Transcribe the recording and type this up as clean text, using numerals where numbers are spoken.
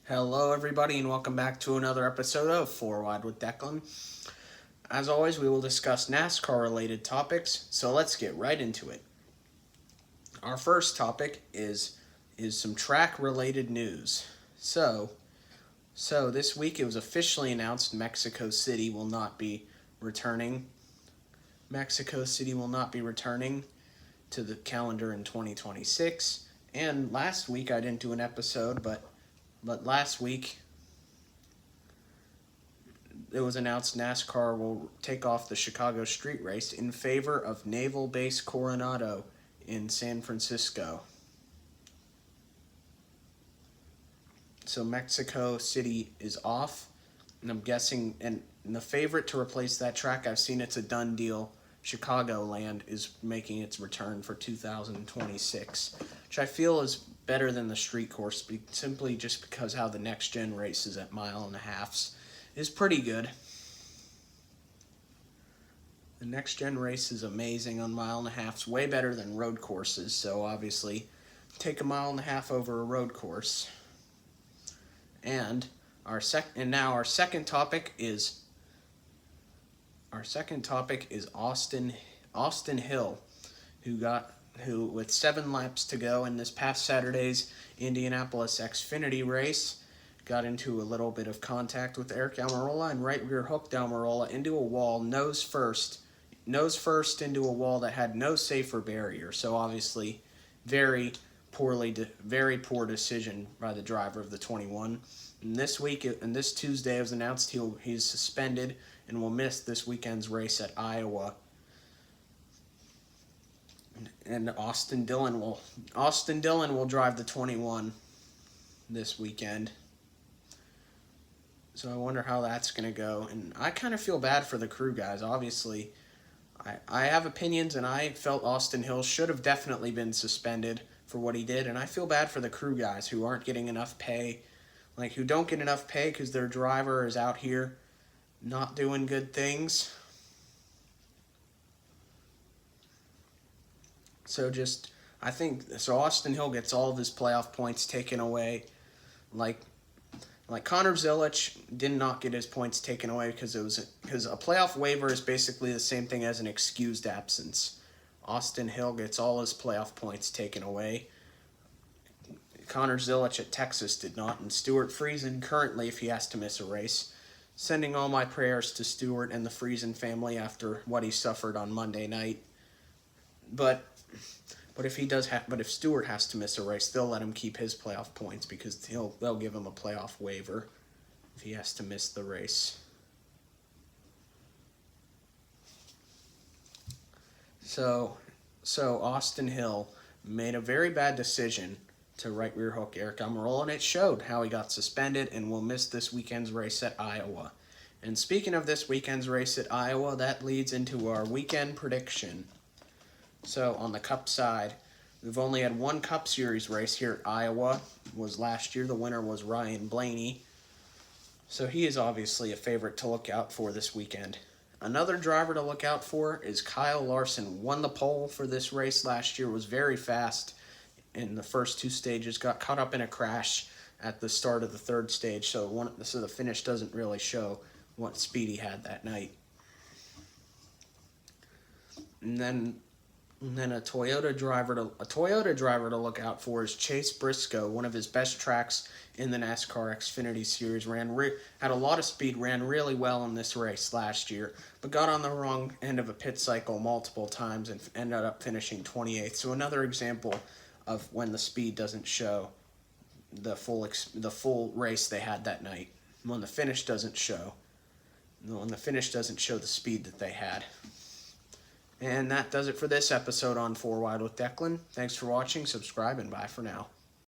Hello, everybody, and welcome back to another episode of Wide with Declan. As always, we will discuss NASCAR-related topics, so let's get right into it. Our first topic is some track-related news. So this week it was officially announced Mexico City will not be returning. Mexico City will not be returning to the calendar in 2026. And last week I didn't do an episode, but last week it was announced NASCAR will take off the Chicago street race in favor of Naval Base Coronado in San Francisco. So Mexico City is off, and I'm guessing, and the favorite to replace that track, I've seen it's a done deal. Chicagoland is making its return for 2026, which I feel is better than the street course, simply just because how the next gen races at mile and a halves is pretty good. The next gen race is amazing on mile and a halves, way better than road courses. So obviously, take a mile and a half over a road course. And our second topic is Austin Hill, who with 7 laps to go in this past Saturday's Indianapolis Xfinity race, got into a little bit of contact with Eric Almirola and right rear hooked Almirola into a wall, nose first into a wall that had no safer barrier. So obviously, very poor decision by the driver of the 21. And this Tuesday, it was announced he's suspended and will miss this weekend's race at Iowa. And Austin Dillon will drive the 21 this weekend. So I wonder how that's going to go. And I kind of feel bad for the crew guys. Obviously, I have opinions, and I felt Austin Hill should have definitely been suspended for what he did. And I feel bad for the crew guys who aren't getting enough pay, who don't get enough pay because their driver is out here not doing good things. So Austin Hill gets all of his playoff points taken away. Like Connor Zilisch did not get his points taken away because a playoff waiver is basically the same thing as an excused absence. Austin Hill gets all his playoff points taken away. Connor Zilisch at Texas did not, and Stuart Friesen currently, if he has to miss a race. Sending all my prayers to Stuart and the Friesen family after what he suffered on Monday night. But if Stewart has to miss a race, they'll let him keep his playoff points because they'll give him a playoff waiver if he has to miss the race. So Austin Hill made a very bad decision to right rear hook Eric Almirola, and it showed how he got suspended and will miss this weekend's race at Iowa. And speaking of this weekend's race at Iowa, that leads into our weekend prediction. So on the Cup side, we've only had one Cup Series race here at Iowa. It was last year. The winner was Ryan Blaney. So he is obviously a favorite to look out for this weekend. Another driver to look out for is Kyle Larson. Won the pole for this race last year, was very fast in the first 2 stages, got caught up in a crash at the start of the 3rd stage, so the finish doesn't really show what speed he had that night. And then a Toyota driver to look out for is Chase Briscoe. One of his best tracks in the NASCAR Xfinity Series. Had a lot of speed, ran really well in this race last year, but got on the wrong end of a pit cycle multiple times and ended up finishing 28th. So another example of when the speed doesn't show the full race they had that night. When the finish doesn't show the speed that they had. And that does it for this episode on 4 Wide with Declan. Thanks for watching, subscribe, and bye for now.